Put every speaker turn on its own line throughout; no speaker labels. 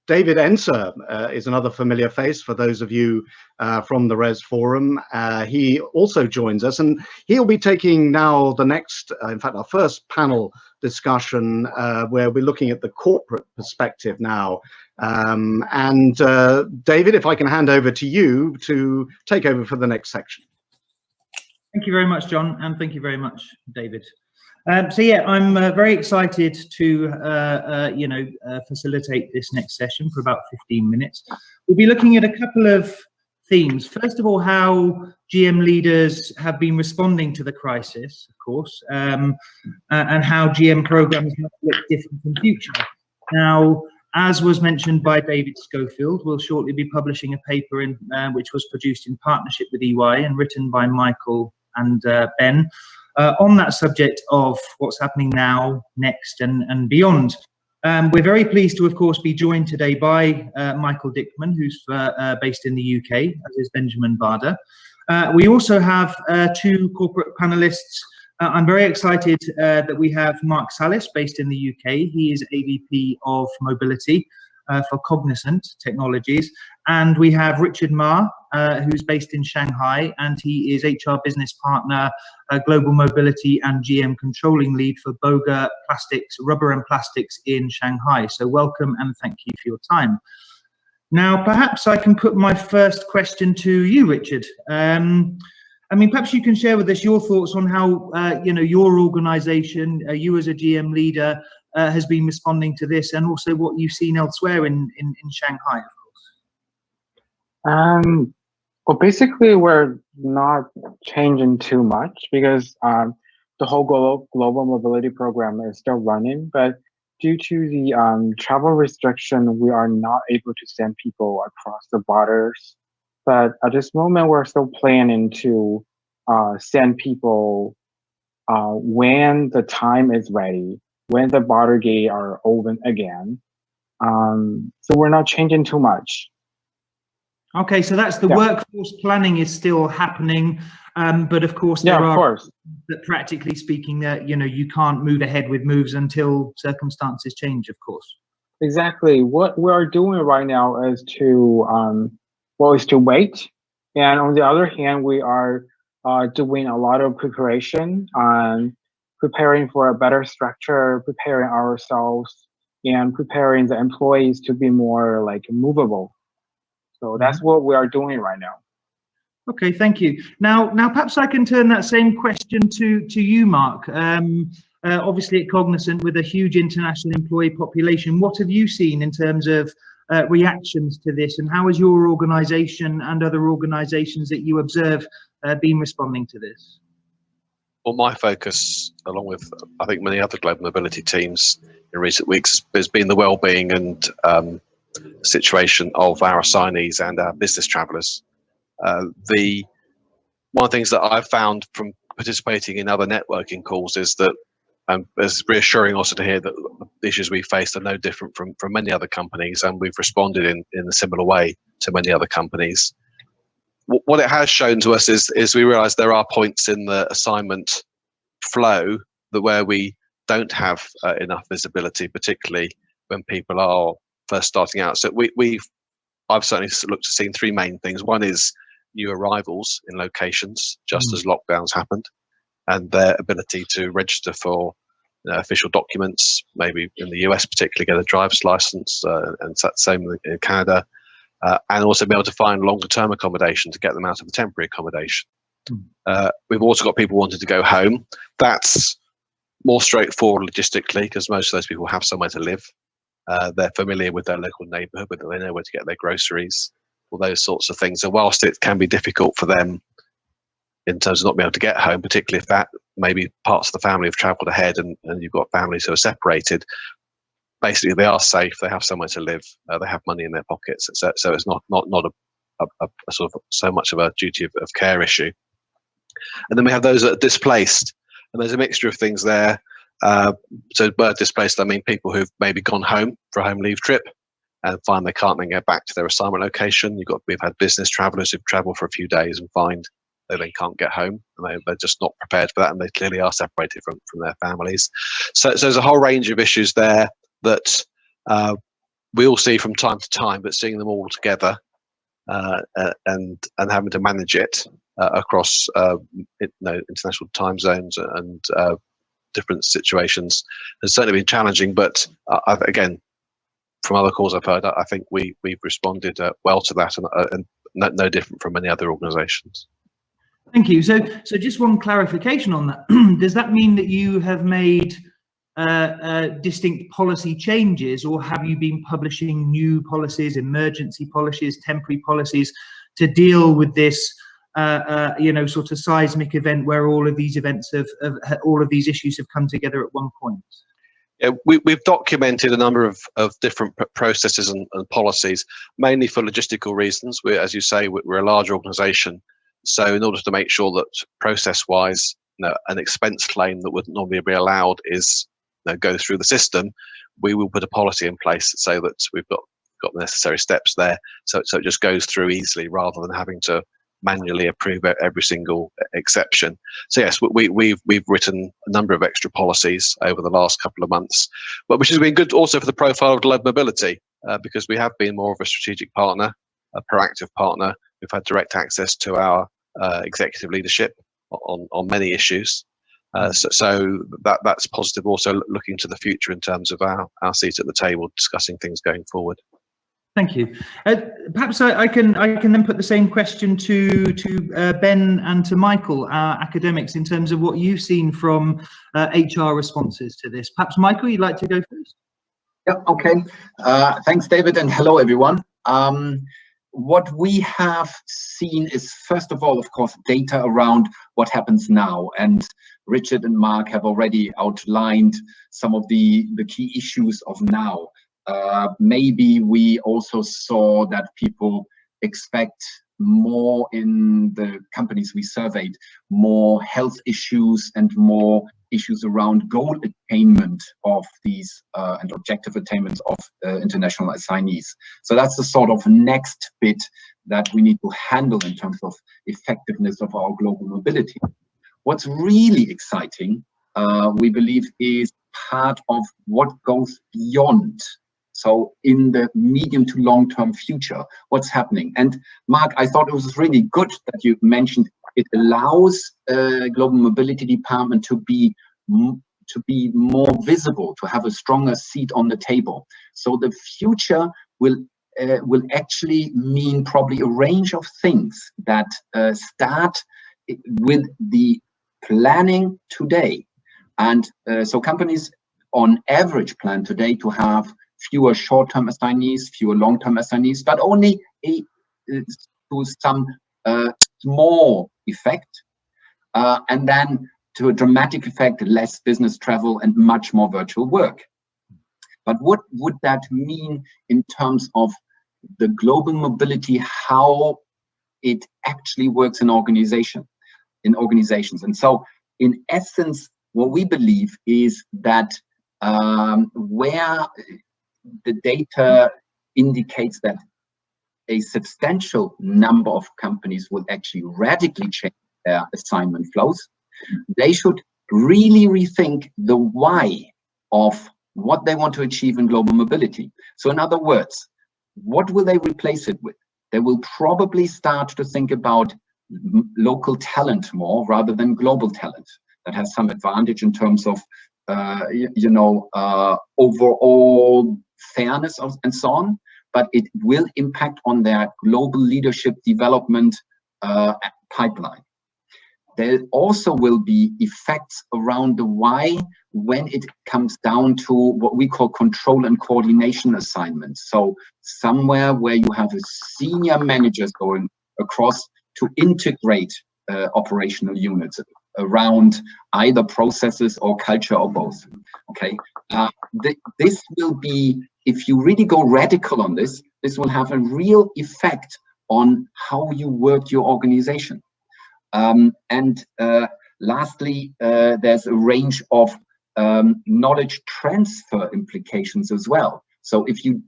David Enser is another familiar face for those of you from the RES Forum. He also joins us, and he'll be taking now the next, in fact, our first panel discussion, where we're looking at the corporate perspective now. David, if I can hand over to you to take over for the next section.
Thank you very much, John, and thank you very much, David. So yeah, I'm very excited to facilitate this next session for about 15 minutes. We'll be looking at a couple of themes. First of all, how GM leaders have been responding to the crisis, of course, and how GM programs might look different in future. Now, as was mentioned by David Schofield, we'll shortly be publishing a paper which was produced in partnership with EY and written by Michael and Ben. On that subject of what's happening now, next, and beyond. We're very pleased to, of course, be joined today by Michael Dickman, who's based in the UK, as is Benjamin Bader. We also have two corporate panelists. I'm very excited that we have Mark Salis, based in the UK. He is AVP of Mobility for Cognizant Technologies. And we have Richard Ma, who's based in Shanghai, and he is HR Business Partner, Global Mobility and GM Controlling Lead for Boga Plastics, Rubber and Plastics in Shanghai. So welcome and thank you for your time. Now, perhaps I can put my first question to you, Richard. Perhaps you can share with us your thoughts on how, your organization, you as a GM leader, has been responding to this, and also what you've seen elsewhere in Shanghai, of course.
Well, basically, we're not changing too much because the whole global mobility program is still running. But due to the travel restriction, we are not able to send people across the borders. But at this moment, we're still planning to send people when the time is ready, when the border gate are open again. So we're not changing too much.
Okay, so that's the workforce planning is still happening, but of course there are, that practically speaking, that you can't move ahead with moves until circumstances change, of course.
Exactly. What we are doing right now is to wait, and on the other hand, we are doing a lot of preparation on preparing for a better structure, preparing ourselves, and preparing the employees to be more movable. So that's what we are doing right now.
Okay, thank you. Now perhaps I can turn that same question to you, Mark. Obviously at Cognizant, with a huge international employee population, what have you seen in terms of reactions to this, and how has your organization and other organizations that you observe been responding to this?
Well, my focus, along with I think many other global mobility teams in recent weeks, has been the well-being and situation of our assignees and our business travellers. One of the things that I've found from participating in other networking calls is that it's reassuring also to hear that the issues we faced are no different from many other companies, and we've responded in a similar way to many other companies. What it has shown to us is we realise there are points in the assignment flow that where we don't have enough visibility, particularly when people are first starting out. So I've certainly seen three main things. One is new arrivals in locations just as lockdowns happened, and their ability to register for official documents, maybe in the US particularly, get a driver's license, and same in Canada, and also be able to find longer term accommodation to get them out of the temporary accommodation. We've also got people wanting to go home. That's more straightforward logistically because most of those people have somewhere to live. They're familiar with their local neighbourhood, but they know where to get their groceries, all those sorts of things. So whilst it can be difficult for them in terms of not being able to get home, particularly if that maybe parts of the family have travelled ahead and you've got families who are separated, basically they are safe, they have somewhere to live, they have money in their pockets. So it's not a sort of so much of a duty of care issue. And then we have those that are displaced, and there's a mixture of things there. So by displaced, I mean people who've maybe gone home for a home leave trip and find they can't then go back to their assignment location. We've had business travellers who've travelled for a few days and find they then can't get home, and they're just not prepared for that, and they clearly are separated from their families. So there's a whole range of issues there that we all see from time to time, but seeing them all together and having to manage it across international time zones and different situations has certainly been challenging. But again, from other calls I've heard, I think we've responded well to that, and no different from many other organisations.
Thank you. So just one clarification on that. Does that mean that you have made distinct policy changes, or have you been publishing new policies, emergency policies, temporary policies to deal with this sort of seismic event where all of these events all of these issues have come together at one point?
Yeah, we've documented a number of different processes and policies, mainly for logistical reasons. As you say, we're a large organisation, so in order to make sure that process-wise, an expense claim that wouldn't normally be allowed is go through the system, we will put a policy in place so that we've got the necessary steps there, so it just goes through easily rather than having to manually approve every single exception. So yes, we've written a number of extra policies over the last couple of months, but which has been good also for the profile of Globe Mobility, because we have been more of a strategic partner, a proactive partner. We've had direct access to our executive leadership on many issues. So that's positive. Also looking to the future in terms of our seat at the table, discussing things going forward.
Thank you. Perhaps I can then put the same question to Ben and to Michael, our academics, in terms of what you've seen from HR responses to this. Perhaps Michael, you'd like to go first?
Yeah. Okay. Thanks, David, and hello, everyone. What we have seen is, first of all, of course, data around what happens now, and Richard and Mark have already outlined some of the key issues of now. Maybe we also saw that people expect more in the companies we surveyed, more health issues and more issues around goal attainment of these and objective attainment of international assignees. So that's the sort of next bit that we need to handle in terms of effectiveness of our global mobility. What's really exciting, we believe, is part of what goes beyond. So in the medium to long-term future, what's happening? And Mark, I thought it was really good that you mentioned it allows Global Mobility Department to be more visible, to have a stronger seat on the table. So the future will actually mean probably a range of things that start with the planning today. And so companies on average plan today to have fewer short-term assignees, fewer long-term assignees, but only to some small effect, and then to a dramatic effect, less business travel and much more virtual work. But what would that mean in terms of the global mobility, how it actually works in organizations? And so in essence, what we believe is that where the data indicates that a substantial number of companies will actually radically change their assignment flows, they should really rethink the why of what they want to achieve in global mobility. So in other words, what will they replace it with? They will probably start to think about local talent more rather than global talent. That has some advantage in terms of overall fairness and so on, but it will impact on their global leadership development pipeline. There also will be effects around the why when it comes down to what we call control and coordination assignments. So somewhere where you have a senior managers going across to integrate operational units around either processes or culture or both. Okay, this will be, if you really go radical on this, this will have a real effect on how you work your organization. And lastly, there's a range of knowledge transfer implications as well. So if you,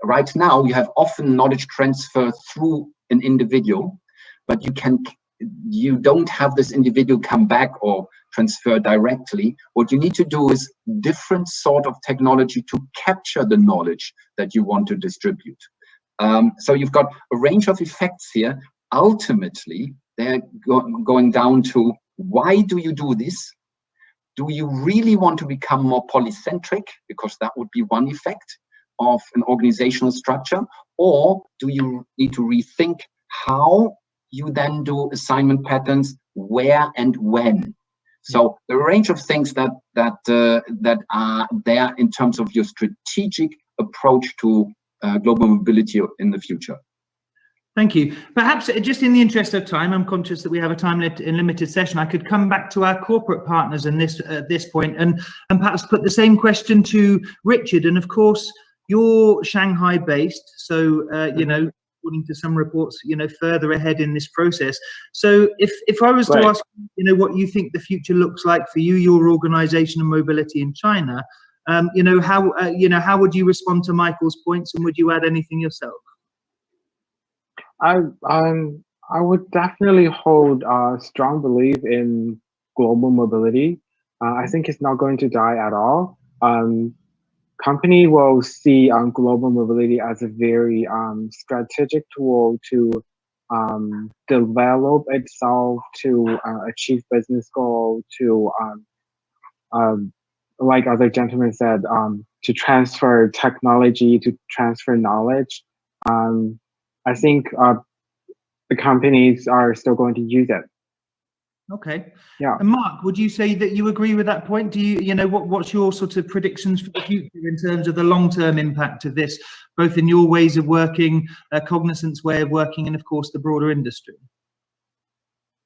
right now, you have often knowledge transfer through an individual, but you don't have this individual come back or transfer directly. What you need to do is different sort of technology to capture the knowledge that you want to distribute. So you've got a range of effects here. Ultimately, they're going down to, why do you do this? Do you really want to become more polycentric? Because that would be one effect of an organizational structure. Or do you need to rethink how you then do assignment patterns, where and when? So the range of things that are there in terms of your strategic approach to global mobility in the future.
Thank you. Perhaps just in the interest of time, I'm conscious that we have a time-limited session. I could come back to our corporate partners in this point and perhaps put the same question to Richard. And of course, you're Shanghai-based, so you know, according to some reports, you know, further ahead in this process. So if I was to ask, you know, what you think the future looks like for you, your organization, and mobility in China, you know, how would you respond to Michael's points, and would you add anything yourself?
I would definitely hold a strong belief in global mobility. I think it's not going to die at all. Company will see global mobility as a very strategic tool to develop itself, to achieve business goal, to like other gentlemen said, to transfer technology, to transfer knowledge. I think the companies are still going to use it.
Okay.
Yeah.
And Mark, would you say that you agree with that point? Do you know, what's your sort of predictions for the future in terms of the long-term impact of this, both in your ways of working, Cognizant's way of working, and of course the broader industry?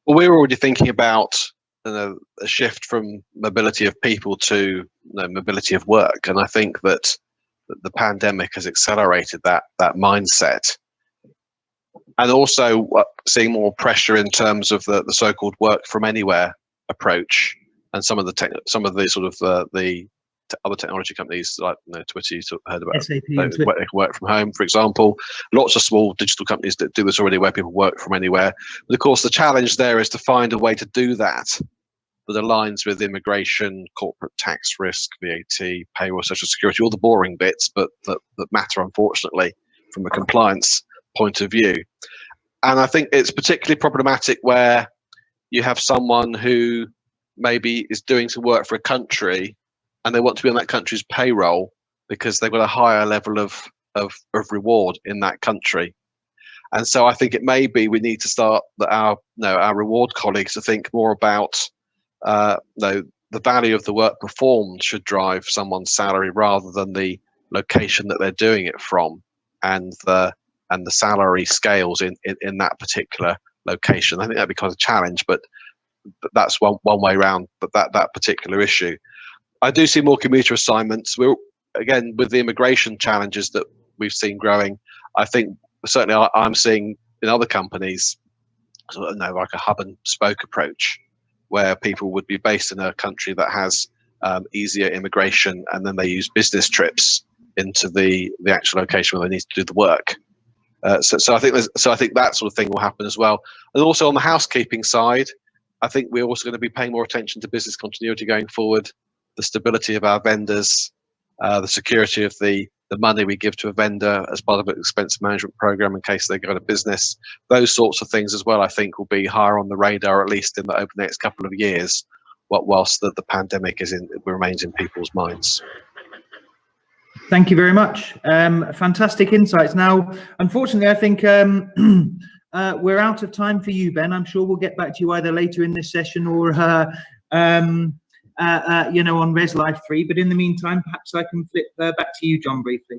Well, we're already thinking about a shift from mobility of people to mobility of work, and I think that the pandemic has accelerated that mindset. And also seeing more pressure in terms of the so-called work from anywhere approach, and some of the sort of the other technology companies like Twitter, you heard about
SAP,
work from home, for example. Lots of small digital companies that do this already, where people work from anywhere. But of course, the challenge there is to find a way to do that that aligns with immigration, corporate tax risk, VAT, payroll, social security, all the boring bits, but that matter, unfortunately, from a compliance point of view. And I think it's particularly problematic where you have someone who maybe is doing some work for a country and they want to be on that country's payroll because they've got a higher level of reward in that country. And so I think it may be we need to start our reward colleagues to think more about the value of the work performed should drive someone's salary rather than the location that they're doing it from, and the salary scales in that particular location. I think that'd be kind of a challenge, but that's one way around that particular issue. I do see more commuter assignments. We're, again, with the immigration challenges that we've seen growing, I think certainly I'm seeing in other companies like a hub and spoke approach, where people would be based in a country that has easier immigration, and then they use business trips into the actual location where they need to do the work. So I think that sort of thing will happen as well. And also on the housekeeping side, I think we're also going to be paying more attention to business continuity going forward, the stability of our vendors, the security of the money we give to a vendor as part of an expense management program in case they go out of business. Those sorts of things as well, I think, will be higher on the radar, at least over the next couple of years, whilst the pandemic remains in people's minds.
Thank you very much. Fantastic insights. Now, unfortunately, I think we're out of time for you, Ben. I'm sure we'll get back to you either later in this session or on Res Life 3. But in the meantime, perhaps I can flip back to you, John, briefly.